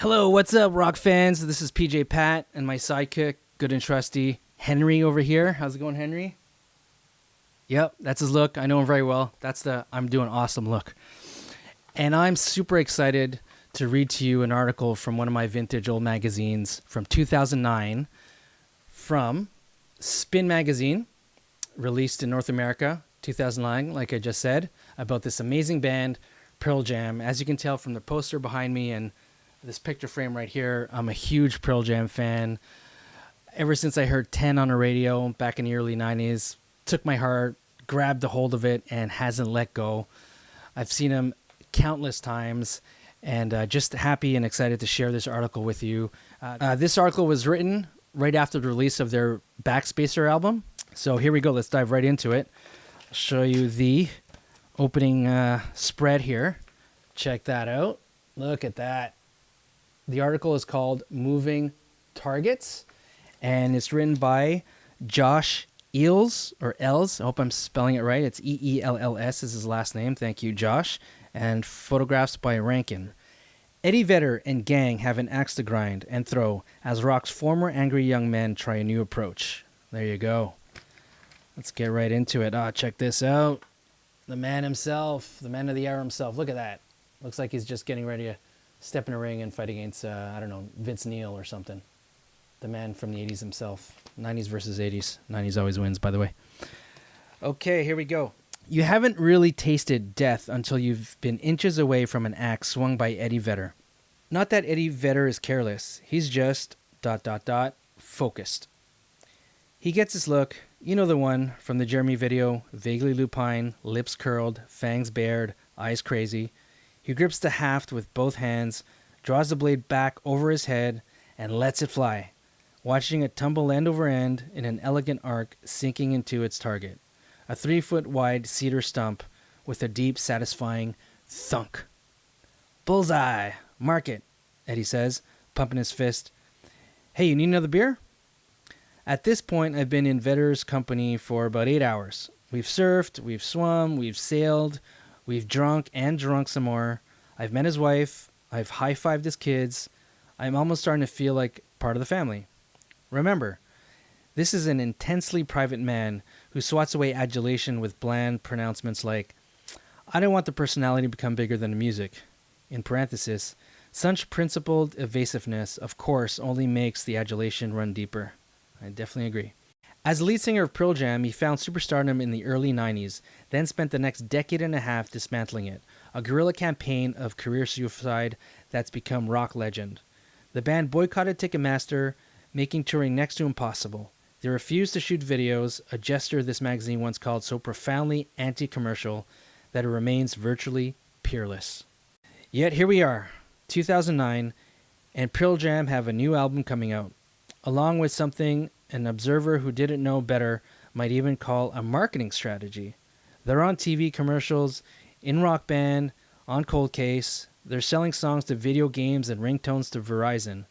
Hello, what's up, rock fans? This is PJ Pat and my sidekick, good and trusty Henry over here. How's it going, Henry? Yep, that's his look. I know him very well. That's the I'm doing awesome look. And I'm super excited to read to you an article from one of my vintage old magazines from 2009 from Spin Magazine, released in North America, 2009, like I just said, about this amazing band, Pearl Jam. As you can tell from the poster behind me and this picture frame right here, I'm a huge Pearl Jam fan. Ever since I heard 10 on the radio back in the early 90s, took my heart, grabbed a hold of it, and hasn't let go. I've seen him countless times, and just happy and excited to share this article with you. This article was written right after the release of their Backspacer album. So here we go. Let's dive right into it. I'll show you the opening spread here. Check that out. Look at that. The article is called Moving Targets, and it's written by Josh Eels, or Els. I hope I'm spelling it right. It's E-E-L-L-S is his last name. Thank you, Josh. And photographs by Rankin. Eddie Vedder and gang have an axe to grind and throw as rock's former angry young men try a new approach. There you go. Let's get right into it. Check this out. The man himself, the man of the hour himself. Look at that. Looks like he's just getting ready to step in a ring and fight against, I don't know, Vince Neil or something. The man from the 80s himself. 90s versus 80s. 90s always wins, by the way. Okay, here we go. You haven't really tasted death until you've been inches away from an axe swung by Eddie Vedder. Not that Eddie Vedder is careless. He's just ... focused. He gets his look. You know the one from the Jeremy video. Vaguely lupine, lips curled, fangs bared, eyes crazy. He grips the haft with both hands, draws the blade back over his head, and lets it fly, watching it tumble end over end in an elegant arc, sinking into its target. A 3-foot wide cedar stump with a deep, satisfying thunk. Bullseye! Mark it, Eddie says, pumping his fist. Hey, you need another beer? At this point, I've been in Vedder's company for about 8 hours. We've surfed, we've swum, we've sailed, we've drunk and drunk some more. I've met his wife. I've high-fived his kids. I'm almost starting to feel like part of the family. Remember, this is an intensely private man who swats away adulation with bland pronouncements like, I don't want the personality to become bigger than the music. In parenthesis, such principled evasiveness, of course, only makes the adulation run deeper. I definitely agree. As lead singer of Pearl Jam, he found superstardom in the early 90s, then spent the next decade and a half dismantling it, a guerrilla campaign of career suicide that's become rock legend. The band boycotted Ticketmaster, making touring next to impossible. They refused to shoot videos, a gesture this magazine once called so profoundly anti-commercial that it remains virtually peerless. Yet here we are, 2009, and Pearl Jam have a new album coming out, along with something an observer who didn't know better might even call a marketing strategy. They're on TV commercials, in Rock Band, on Cold Case. They're selling songs to video games and ringtones to Verizon.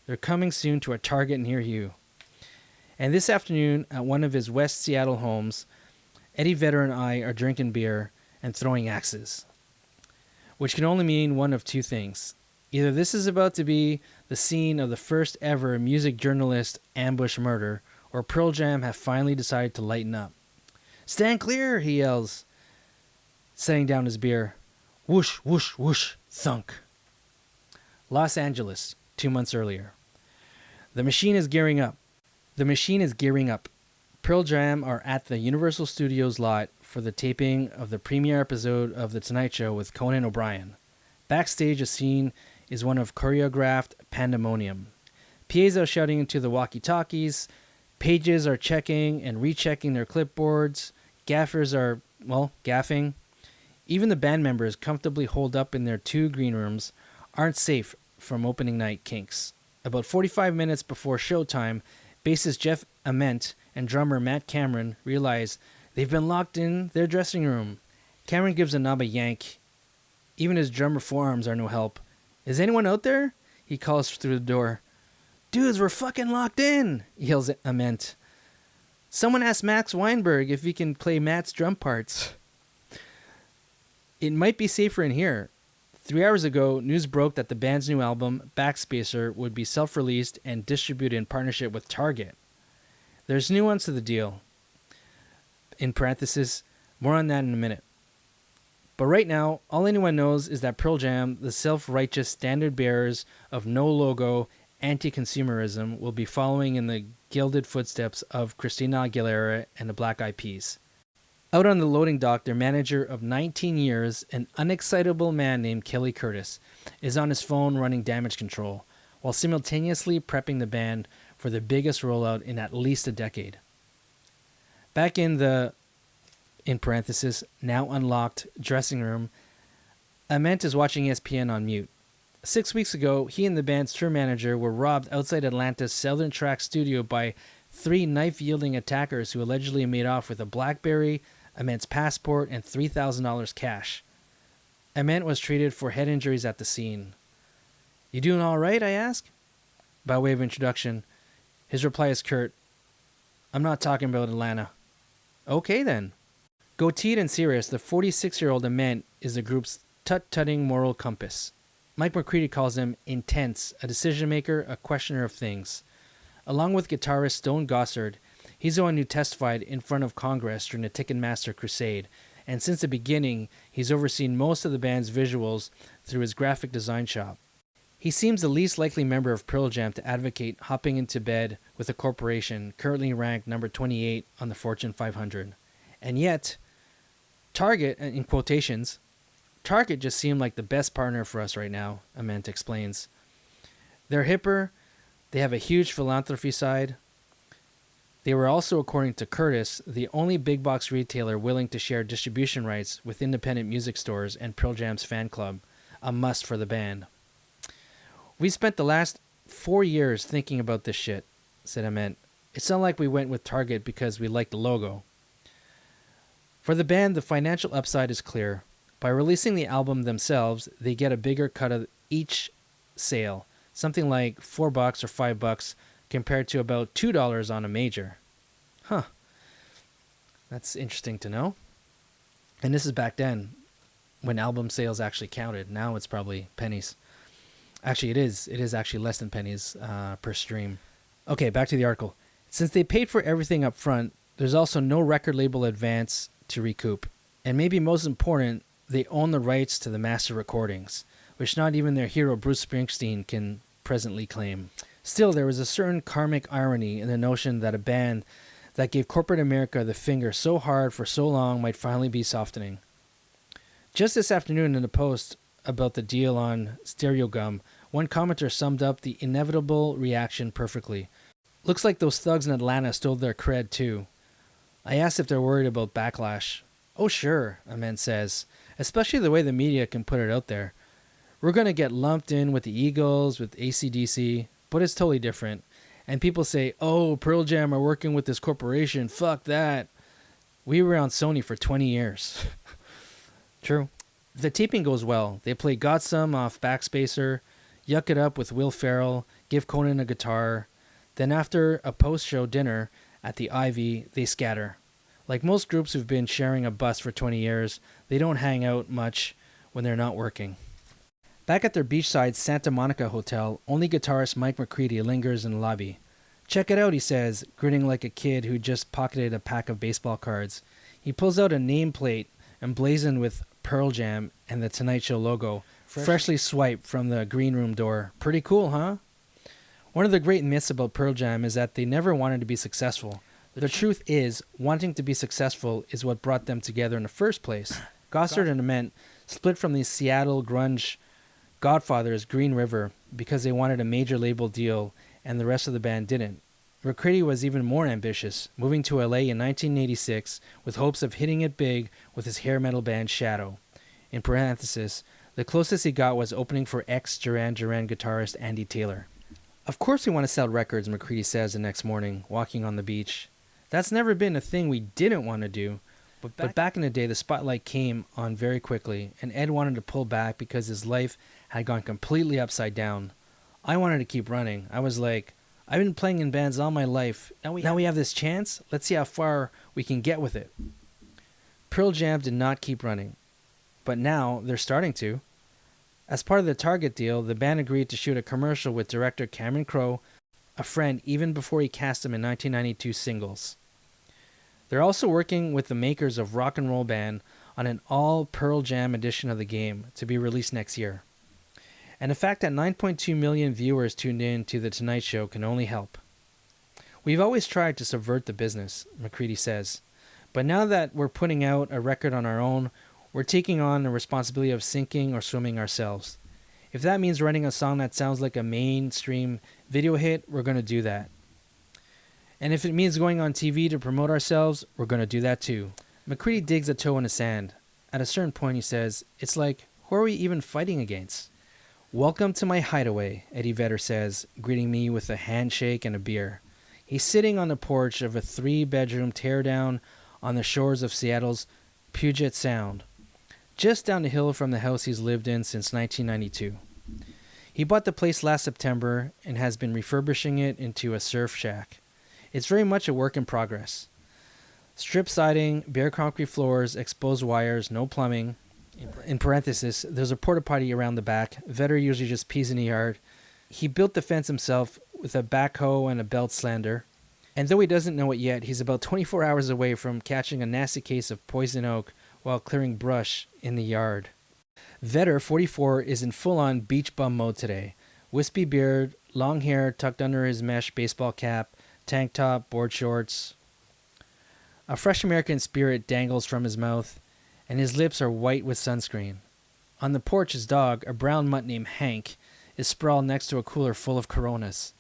They're coming soon to a Target near you. And this afternoon, at one of his West Seattle homes, Eddie Vedder and I are drinking beer and throwing axes, which can only mean one of two things. Either this is about to be the scene of the first ever music journalist ambush murder, or Pearl Jam have finally decided to lighten up. Stand clear, he yells, setting down his beer. Whoosh, whoosh, whoosh, thunk. Los Angeles, 2 months earlier. The machine is gearing up. Pearl Jam are at the Universal Studios lot for the taping of the premiere episode of The Tonight Show with Conan O'Brien. Backstage, a scene is one of choreographed pandemonium. PAs are shouting into the walkie-talkies. Pages are checking and rechecking their clipboards. Gaffers are, gaffing. Even the band members, comfortably holed up in their 2 green rooms, aren't safe from opening night kinks. About 45 minutes before showtime, bassist Jeff Ament and drummer Matt Cameron realize they've been locked in their dressing room. Cameron gives a knob a yank. Even his drummer forearms are no help. Is anyone out there? He calls through the door. Dudes, we're fucking locked in, yells Ament. Someone asked Max Weinberg if he can play Matt's drum parts. It might be safer in here. 3 hours ago, news broke that the band's new album, Backspacer, would be self-released and distributed in partnership with Target. There's nuance to the deal. In parenthesis, more on that in a minute. But right now, all anyone knows is that Pearl Jam, the self-righteous standard bearers of no-logo anti-consumerism, will be following in the gilded footsteps of Christina Aguilera and the Black Eyed Peas. Out on the loading dock, their manager of 19 years, an unexcitable man named Kelly Curtis, is on his phone running damage control, while simultaneously prepping the band for the biggest rollout in at least a decade. Back in the, in parenthesis, now unlocked dressing room, Ament is watching ESPN on mute. 6 weeks ago, he and the band's tour manager were robbed outside Atlanta's Southern Track studio by 3 knife-wielding attackers who allegedly made off with a BlackBerry, Ament's passport, and $3,000 cash. Ament was treated for head injuries at the scene. "You doing all right?" I ask. By way of introduction, his reply is curt. "I'm not talking about Atlanta." "Okay then." Goateed and serious, the 46-year-old Ament is the group's tut-tutting moral compass. Mike McCready calls him intense, a decision-maker, a questioner of things. Along with guitarist Stone Gossard, he's the one who testified in front of Congress during the Ticketmaster crusade, and since the beginning, he's overseen most of the band's visuals through his graphic design shop. He seems the least likely member of Pearl Jam to advocate hopping into bed with a corporation currently ranked number 28 on the Fortune 500. And yet, Target, in quotations, Target just seemed like the best partner for us right now, Ament explains. They're hipper, they have a huge philanthropy side. They were also, according to Curtis, the only big box retailer willing to share distribution rights with independent music stores and Pearl Jam's fan club, a must for the band. "We spent the last 4 years thinking about this shit," said Ament. "It's not like we went with Target because we liked the logo." For the band, the financial upside is clear. By releasing the album themselves, they get a bigger cut of each sale, something like $4 or $5 compared to about $2 on a major. Huh. That's interesting to know. And this is back then, when album sales actually counted. Now it's probably pennies. Actually, it is. It is actually less than pennies per stream. Okay, back to the article. Since they paid for everything up front, there's also no record label advance to recoup. And maybe most important, they own the rights to the master recordings, which not even their hero Bruce Springsteen can presently claim. Still, there was a certain karmic irony in the notion that a band that gave corporate America the finger so hard for so long might finally be softening. Just this afternoon in a post about the deal on Stereo Gum, one commenter summed up the inevitable reaction perfectly. "Looks like those thugs in Atlanta stole their cred too." I asked if they're worried about backlash. "Oh sure," Ament says, "especially the way the media can put it out there. We're going to get lumped in with the Eagles, with AC/DC, but it's totally different. And people say, oh, Pearl Jam are working with this corporation, fuck that. We were on Sony for 20 years. True. The taping goes well. They play Got Some off Backspacer, Yuck It Up with Will Ferrell, give Conan a guitar. Then after a post-show dinner at the Ivy, they scatter. Like most groups who've been sharing a bus for 20 years, they don't hang out much when they're not working. Back at their beachside Santa Monica hotel, only guitarist Mike McCready lingers in the lobby. Check it out, he says, grinning like a kid who just pocketed a pack of baseball cards. He pulls out a nameplate emblazoned with Pearl Jam and the Tonight Show logo, freshly swiped from the green room door. Pretty cool, huh? One of the great myths about Pearl Jam is that they never wanted to be successful. The truth is, wanting to be successful is what brought them together in the first place. Gossard and Ament split from the Seattle grunge godfathers Green River because they wanted a major label deal and the rest of the band didn't. McCready was even more ambitious, moving to LA in 1986 with hopes of hitting it big with his hair metal band Shadow. In parenthesis, the closest he got was opening for ex-Duran Duran guitarist Andy Taylor. Of course we want to sell records, McCready says the next morning, walking on the beach. That's never been a thing we didn't want to do. But back in the day, the spotlight came on very quickly, and Ed wanted to pull back because his life had gone completely upside down. I wanted to keep running. I was like, I've been playing in bands all my life. Now we have this chance. Let's see how far we can get with it. Pearl Jam did not keep running, but now they're starting to. As part of the Target deal, the band agreed to shoot a commercial with director Cameron Crowe, a friend even before he cast him in 1992 Singles. They're also working with the makers of Rock and Roll Band on an all Pearl Jam edition of the game to be released next year. And the fact that 9.2 million viewers tuned in to The Tonight Show can only help. We've always tried to subvert the business, McCready says. But now that we're putting out a record on our own, we're taking on the responsibility of sinking or swimming ourselves. If that means writing a song that sounds like a mainstream video hit, we're going to do that. And if it means going on TV to promote ourselves, we're going to do that too. McCready digs a toe in the sand. At a certain point, he says, it's like, who are we even fighting against? Welcome to my hideaway, Eddie Vedder says, greeting me with a handshake and a beer. He's sitting on the porch of a 3-bedroom teardown on the shores of Seattle's Puget Sound, just down the hill from the house he's lived in since 1992. He bought the place last September and has been refurbishing it into a surf shack. It's very much a work in progress. Strip siding, bare concrete floors, exposed wires, no plumbing. In parenthesis, there's a porta potty around the back. Vedder usually just pees in the yard. He built the fence himself with a backhoe and a belt slander. And though he doesn't know it yet, he's about 24 hours away from catching a nasty case of poison oak while clearing brush in the yard. Vedder, 44, is in full-on beach bum mode today. Wispy beard, long hair tucked under his mesh baseball cap, tank top, board shorts. A fresh American spirit dangles from his mouth, and his lips are white with sunscreen. On the porch, his dog, a brown mutt named Hank, is sprawled next to a cooler full of Coronas.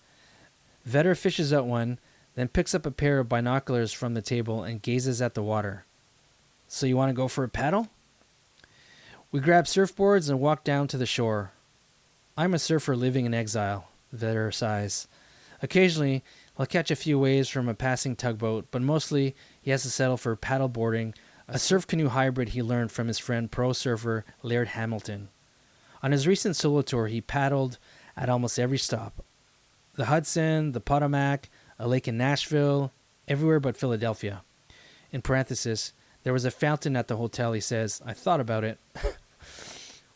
Vedder fishes out one, then picks up a pair of binoculars from the table and gazes at the water. So you want to go for a paddle? We grab surfboards and walk down to the shore. I'm a surfer living in exile, Vedder sighs. Occasionally, I'll catch a few waves from a passing tugboat, but mostly he has to settle for paddleboarding, a surf canoe hybrid he learned from his friend pro surfer Laird Hamilton. On his recent solo tour, he paddled at almost every stop. The Hudson, the Potomac, a lake in Nashville, everywhere but Philadelphia. In parenthesis, there was a fountain at the hotel, he says. I thought about it.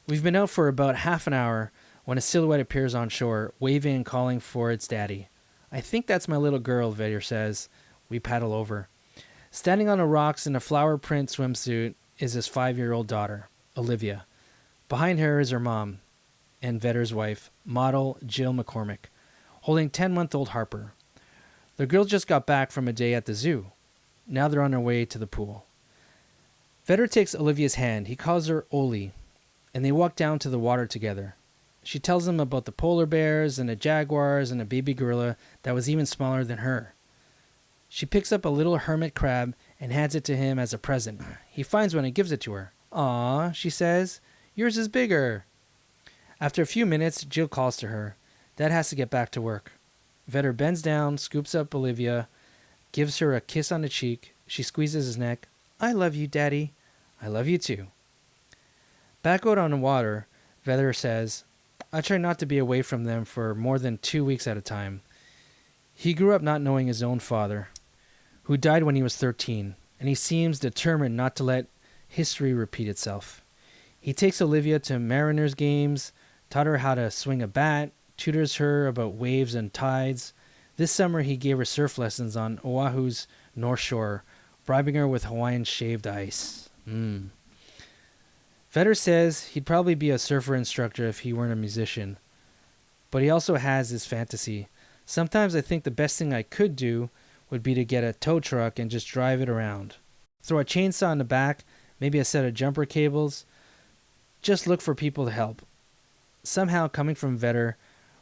We've been out for about half an hour when a silhouette appears on shore, waving and calling for its daddy. I think that's my little girl, Vedder says. We paddle over. Standing on the rocks in a flower print swimsuit is his 5-year-old daughter, Olivia. Behind her is her mom and Vedder's wife, model Jill McCormick, holding 10-month-old Harper. The girls just got back from a day at the zoo. Now they're on their way to the pool. Vedder takes Olivia's hand. He calls her Oli, and they walk down to the water together. She tells him about the polar bears and the jaguars and a baby gorilla that was even smaller than her. She picks up a little hermit crab and hands it to him as a present. He finds one and gives it to her. "Aw," she says, "yours is bigger." After a few minutes, Jill calls to her. Dad has to get back to work. Vedder bends down, scoops up Olivia, gives her a kiss on the cheek. She squeezes his neck. "I love you, Daddy." "I love you too." Back out on the water, Vedder says, I try not to be away from them for more than 2 weeks at a time. He grew up not knowing his own father, who died when he was 13, and he seems determined not to let history repeat itself. He takes Olivia to Mariners games, taught her how to swing a bat, tutors her about waves and tides. This summer he gave her surf lessons on Oahu's North Shore, bribing her with Hawaiian shaved ice. Vedder says he'd probably be a surfer instructor if he weren't a musician. But he also has his fantasy. Sometimes I think the best thing I could do would be to get a tow truck and just drive it around. Throw a chainsaw in the back, maybe a set of jumper cables. Just look for people to help. Somehow, coming from Vedder,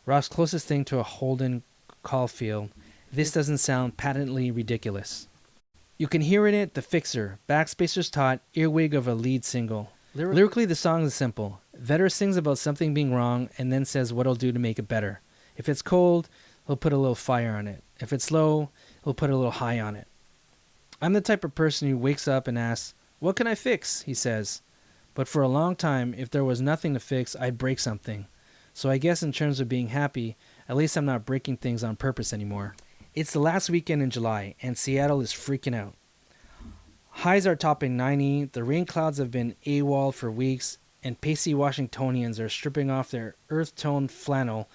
Rock's closest thing to a Holden Caulfield, this doesn't sound patently ridiculous. You can hear in it the fixer, Backspacer's taut earwig of a lead single. Lyrically, the song is simple. Vedder sings about something being wrong and then says what he'll do to make it better. If it's cold, he'll put a little fire on it. If it's low, he'll put a little high on it. I'm the type of person who wakes up and asks, "What can I fix?" he says. But for a long time, if there was nothing to fix, I'd break something. So I guess in terms of being happy, at least I'm not breaking things on purpose anymore. It's the last weekend in July, and Seattle is freaking out. Highs are topping 90, the rain clouds have been AWOL for weeks, and pasty Washingtonians are stripping off their earth-toned flannel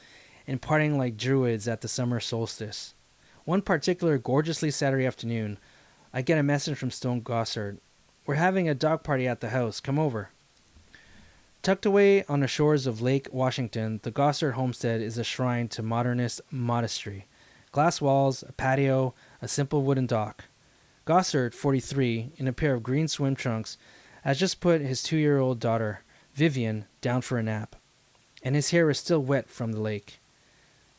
and partying like druids at the summer solstice. One particular gorgeously Saturday afternoon, I get a message from Stone Gossard. We're having a dog party at the house. Come over. Tucked away on the shores of Lake Washington, the Gossard homestead is a shrine to modernist modestry. Glass walls, a patio, a simple wooden dock. Gossard, 43, in a pair of green swim trunks, has just put his 2-year-old daughter, Vivian, down for a nap, and his hair is still wet from the lake.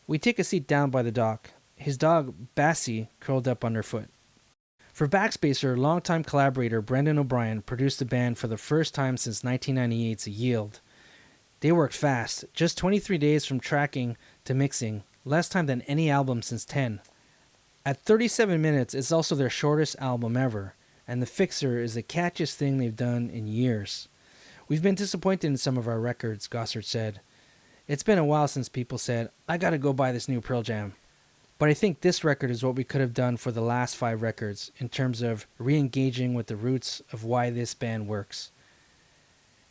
We take a seat down by the dock, his dog, Bassie, curled up underfoot. For Backspacer, longtime collaborator Brendan O'Brien produced the band for the first time since 1998's Yield. They worked fast, just 23 days from tracking to mixing, less time than any album since 10. At 37 minutes, it's also their shortest album ever, and The Fixer is the catchiest thing they've done in years. We've been disappointed in some of our records, Gossard said. It's been a while since people said, I gotta go buy this new Pearl Jam. But I think this record is what we could have done for the last 5 records in terms of re-engaging with the roots of why this band works.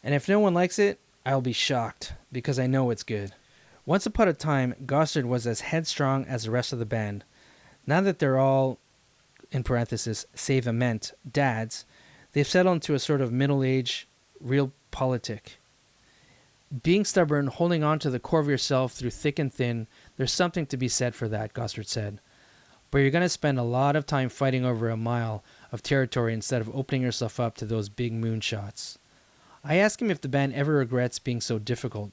And if no one likes it, I'll be shocked, because I know it's good. Once upon a time, Gossard was as headstrong as the rest of the band. Now that they're all, in parenthesis, save Ament, dads, they've settled into a sort of middle-aged, real politic. Being stubborn, holding on to the core of yourself through thick and thin, there's something to be said for that, Gossard said. But you're going to spend a lot of time fighting over a mile of territory instead of opening yourself up to those big moonshots. I asked him if the band ever regrets being so difficult,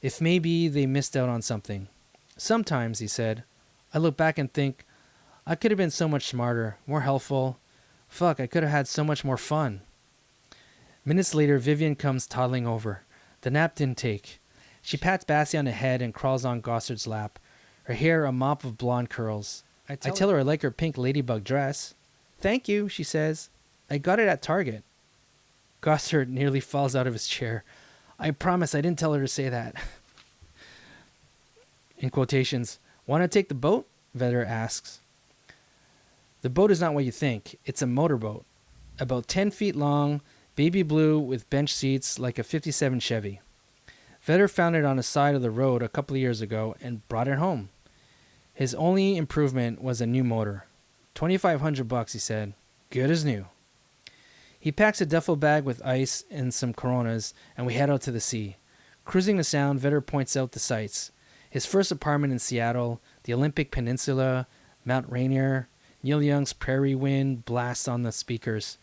if maybe they missed out on something. Sometimes, he said, I look back and think, I could have been so much smarter, more helpful. Fuck, I could have had so much more fun. Minutes later, Vivian comes toddling over. The nap didn't take. She pats Bassie on the head and crawls on Gossard's lap, her hair a mop of blonde curls. I tell her I like her pink ladybug dress. Thank you, she says. I got it at Target. Gossard nearly falls out of his chair. I promise I didn't tell her to say that. In quotations, want to take the boat? Vedder asks. The boat is not what you think. It's a motorboat. About 10 feet long, baby blue with bench seats like a 57 Chevy. Vedder found it on the side of the road a couple of years ago and brought it home. His only improvement was a new motor. $2,500, he said. Good as new. He packs a duffel bag with ice and some Coronas, and we head out to the sea. Cruising the Sound, Vedder points out the sights. His first apartment in Seattle, the Olympic Peninsula, Mount Rainier, Neil Young's Prairie Wind blasts on the speakers.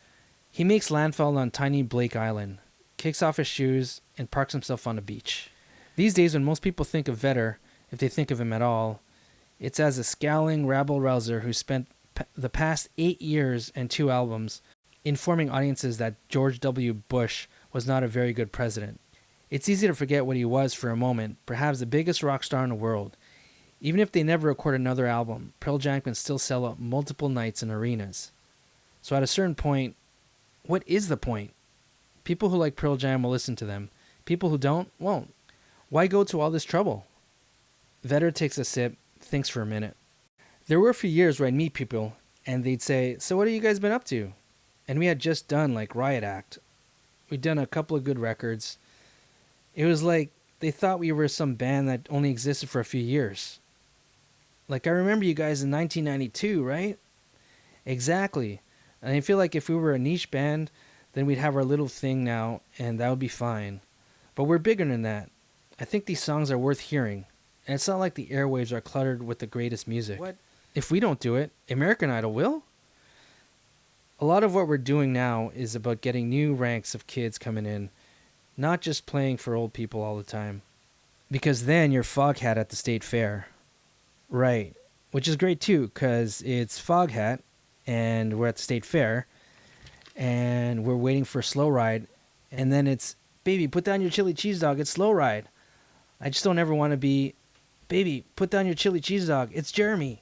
He makes landfall on tiny Blake Island, kicks off his shoes, and parks himself on the beach. These days, when most people think of Vedder, if they think of him at all, it's as a scowling rabble-rouser who spent the past 8 years and 2 albums informing audiences that George W. Bush was not a very good president. It's easy to forget what he was for a moment, perhaps the biggest rock star in the world. Even if they never record another album, Pearl Jam can still sell out multiple nights in arenas. So at a certain point, what is the point? People who like Pearl Jam will listen to them. People who don't, won't. Why go to all this trouble? Vedder takes a sip, thinks for a minute. There were a few years where I'd meet people, and they'd say, so what have you guys been up to? And we had just done, like, Riot Act. We'd done a couple of good records. It was like they thought we were some band that only existed for a few years. Like, I remember you guys in 1992, right? Exactly. And I feel like if we were a niche band, then we'd have our little thing now, and that would be fine. But we're bigger than that. I think these songs are worth hearing. And it's not like the airwaves are cluttered with the greatest music. What? If we don't do it, American Idol will? A lot of what we're doing now is about getting new ranks of kids coming in, not just playing for old people all the time. Because then you're Foghat at the state fair. Right. Which is great too, because it's Foghat, and we're at the state fair, and we're waiting for a slow ride, and then it's, baby, put down your chili cheese dog, it's slow ride. I just don't ever want to be, baby, put down your chili cheese dog, it's Jeremy.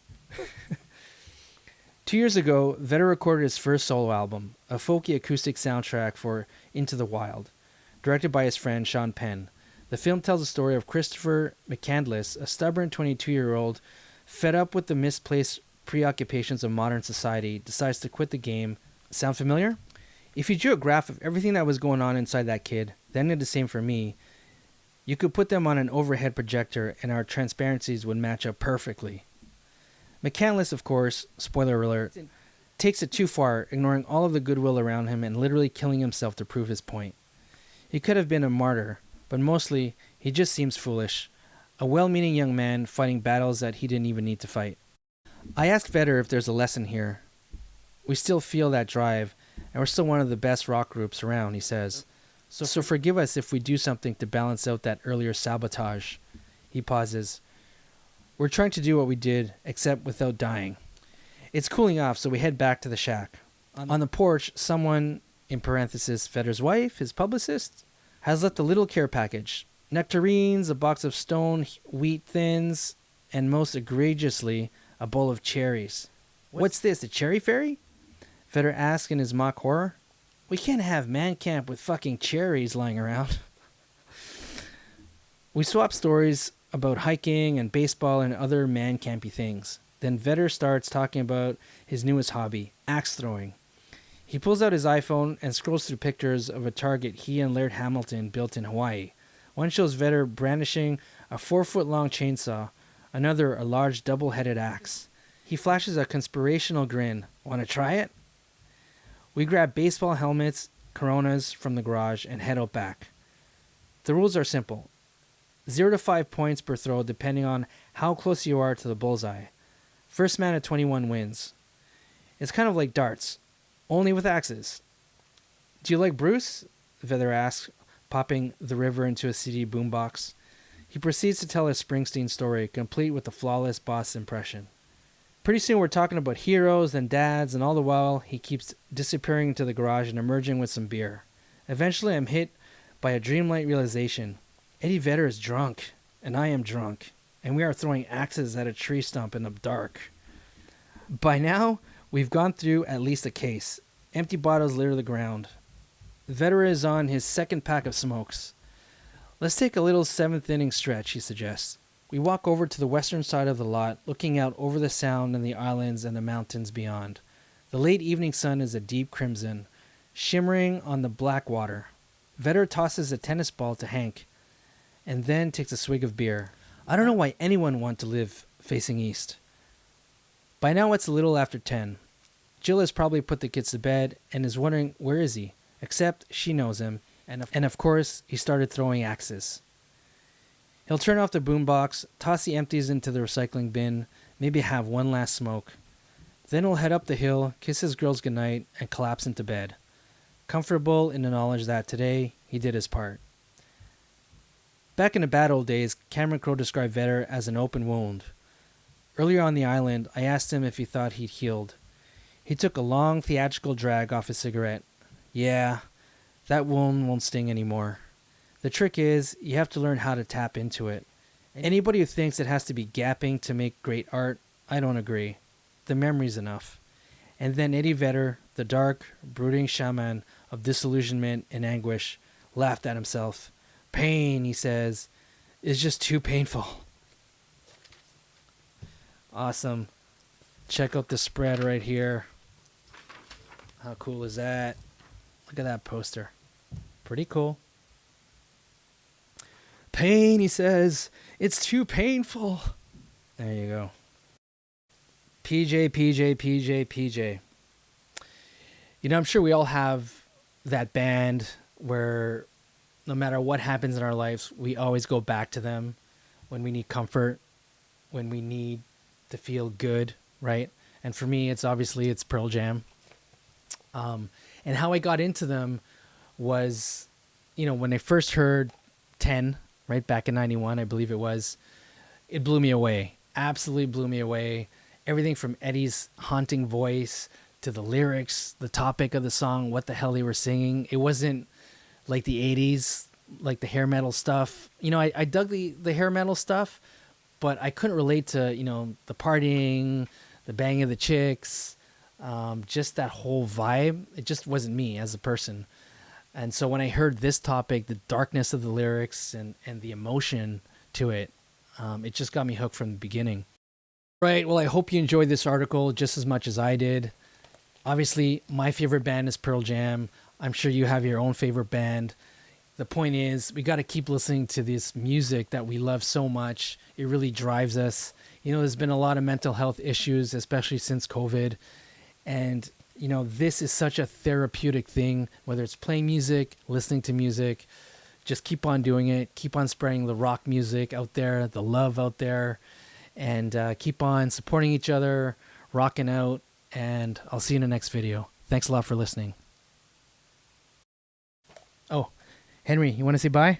2 years ago, Vedder recorded his first solo album, a folky acoustic soundtrack for Into the Wild, directed by his friend Sean Penn. The film tells the story of Christopher McCandless, a stubborn 22-year-old, fed up with the misplaced preoccupations of modern society, decides to quit the game. Sound familiar? If you drew a graph of everything that was going on inside that kid, Then did the same for me. You could put them on an overhead projector and our transparencies would match up perfectly. McCandless, of course, spoiler alert, takes it too far, ignoring all of the goodwill around him and literally killing himself to prove his point. He could have been a martyr, but mostly he just seems foolish. A well-meaning young man fighting battles that he didn't even need to fight. I asked Vedder if there's a lesson here. We still feel that drive, and we're still one of the best rock groups around, he says. So forgive us if we do something to balance out that earlier sabotage. He pauses. We're trying to do what we did, except without dying. It's cooling off, so we head back to the shack. On the porch, someone, in parenthesis, Vedder's wife, his publicist, has left a little care package. Nectarines, a box of stone wheat thins, and most egregiously, a bowl of cherries. What's this, a cherry fairy? Vedder asks in his mock horror. We can't have man camp with fucking cherries lying around. We swap stories about hiking and baseball and other man campy things. Then Vedder starts talking about his newest hobby, axe throwing. He pulls out his iPhone and scrolls through pictures of a target he and Laird Hamilton built in Hawaii. One shows Vedder brandishing a 4-foot-long chainsaw, another a large double-headed axe. He flashes a conspirational grin. Want to try it? We grab baseball helmets, Coronas from the garage, and head out back. The rules are simple. 0 to 5 points per throw depending on how close you are to the bullseye. First man at 21 wins. It's kind of like darts, only with axes. Do you like Bruce? Vedder asks, popping The River into a CD boombox. He proceeds to tell a Springsteen story, complete with a flawless boss impression. Pretty soon we're talking about heroes and dads, and all the while he keeps disappearing into the garage and emerging with some beer. Eventually I'm hit by a dreamlike realization. Eddie Vedder is drunk, and I am drunk, and we are throwing axes at a tree stump in the dark. By now, we've gone through at least a case. Empty bottles litter the ground. Vedder is on his second pack of smokes. Let's take a little 7th inning stretch, he suggests. We walk over to the western side of the lot, looking out over the sound and the islands and the mountains beyond. The late evening sun is a deep crimson, shimmering on the black water. Vedder tosses a tennis ball to Hank, and then takes a swig of beer. I don't know why anyone would want to live facing east. By now it's a little after 10. Jill has probably put the kids to bed and is wondering where is he, except she knows him, and of course he started throwing axes. He'll turn off the boombox, toss the empties into the recycling bin, maybe have one last smoke. Then he'll head up the hill, kiss his girls goodnight, and collapse into bed. Comfortable in the knowledge that today he did his part. Back in the bad old days, Cameron Crowe described Vedder as an open wound. Earlier on the island, I asked him if he thought he'd healed. He took a long theatrical drag off his cigarette. Yeah, that wound won't sting anymore. The trick is, you have to learn how to tap into it. Anybody who thinks it has to be gapping to make great art, I don't agree. The memory's enough. And then Eddie Vedder, the dark, brooding shaman of disillusionment and anguish, laughed at himself. Pain, he says, is just too painful. Awesome. Check out the spread right here. How cool is that? Look at that poster. Pretty cool. Pain, he says. It's too painful. There you go. PJ. You know, I'm sure we all have that band where no matter what happens in our lives, we always go back to them when we need comfort, when we need to feel good, right? And for me, it's Pearl Jam. And how I got into them was, you know, when I first heard 10, right back in 91, I believe it was, it blew me away. Absolutely blew me away. Everything from Eddie's haunting voice to the lyrics, the topic of the song, what the hell they were singing. It wasn't like the 80s, like the hair metal stuff. You know, I dug the hair metal stuff, but I couldn't relate to, you know, the partying, the banging of the chicks, just that whole vibe. It just wasn't me as a person. And so when I heard this topic, the darkness of the lyrics and the emotion to it, it just got me hooked from the beginning. Right, well, I hope you enjoyed this article just as much as I did. Obviously, my favorite band is Pearl Jam. I'm sure you have your own favorite band. the point is, we got to keep listening to this music that we love so much. It really drives us. You know, there's been a lot of mental health issues, especially since COVID. And, you know, this is such a therapeutic thing, whether it's playing music, listening to music. Just keep on doing it. Keep on spreading the rock music out there, the love out there, and keep on supporting each other, rocking out. And I'll see you in the next video. Thanks a lot for listening. Oh, Henry, you want to say bye?